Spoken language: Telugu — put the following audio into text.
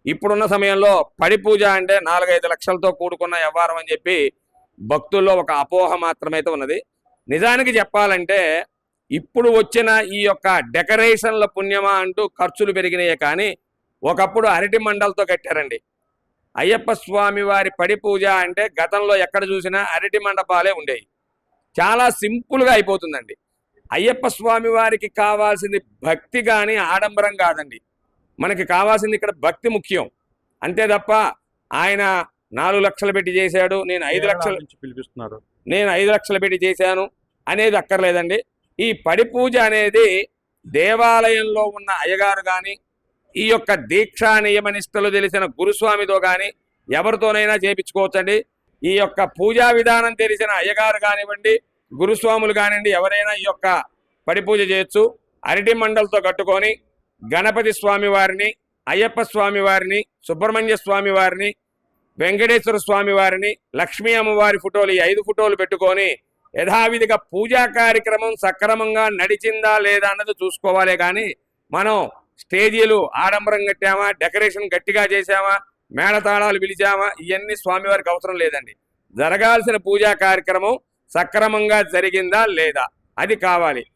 ఇప్పుడున్న సమయంలో పడి పూజ అంటే 4-5 లక్షలతో కూడుకున్న వ్యవహారం అని చెప్పి భక్తుల్లో ఒక అపోహ మాత్రమైతే ఉన్నది. నిజానికి చెప్పాలంటే ఇప్పుడు వచ్చిన ఈ యొక్క డెకరేషన్ల పుణ్యమా అంటూ ఖర్చులు పెరిగినాయే కానీ ఒకప్పుడు అరటి మండలతో కట్టారండి. అయ్యప్ప స్వామి వారి పడి పూజ అంటే గతంలో ఎక్కడ చూసినా అరటి మండపాలే ఉండేవి. చాలా సింపుల్గా అయిపోతుందండి. అయ్యప్ప స్వామి వారికి కావాల్సింది భక్తి కానీ ఆడంబరం కాదండి. మనకి కావాల్సింది ఇక్కడ భక్తి ముఖ్యం. అంతే తప్ప ఆయన 4 లక్షలు పెట్టి చేశాడు, నేను 5 లక్షలు పిలిపిస్తున్నారు, నేను 5 లక్షలు పెట్టి చేశాను అనేది అక్కర్లేదండి. ఈ పడి పూజ అనేది దేవాలయంలో ఉన్న అయ్యగారు కానీ ఈ యొక్క దీక్షా నియమనిష్టలు తెలిసిన గురుస్వామితో కానీ ఎవరితోనైనా చేయించుకోవచ్చండి. ఈ యొక్క పూజా విధానం తెలిసిన అయ్యగారు కానివ్వండి, గురుస్వాములు కానివ్వండి, ఎవరైనా ఈ యొక్క పడి పూజ చేయొచ్చు. అరటి మండలతో కట్టుకొని గణపతి స్వామి వారిని, అయ్యప్ప స్వామి వారిని, సుబ్రహ్మణ్య స్వామి వారిని, వెంకటేశ్వర స్వామి వారిని, లక్ష్మీ అమ్మవారి ఫోటోలు, ఈ 5 ఫోటోలు పెట్టుకొని యథావిధిగా పూజా కార్యక్రమం సక్రమంగా నడిచిందా లేదా అన్నది చూసుకోవాలే కానీ మనం స్టేజీలు ఆడంబరం కట్టామా, డెకరేషన్ గట్టిగా చేశామా, మేళతాళాలు పిలిచామా, ఇవన్నీ స్వామివారికి అవసరం లేదండి. జరగాల్సిన పూజా కార్యక్రమం సక్రమంగా జరిగిందా లేదా అది కావాలి.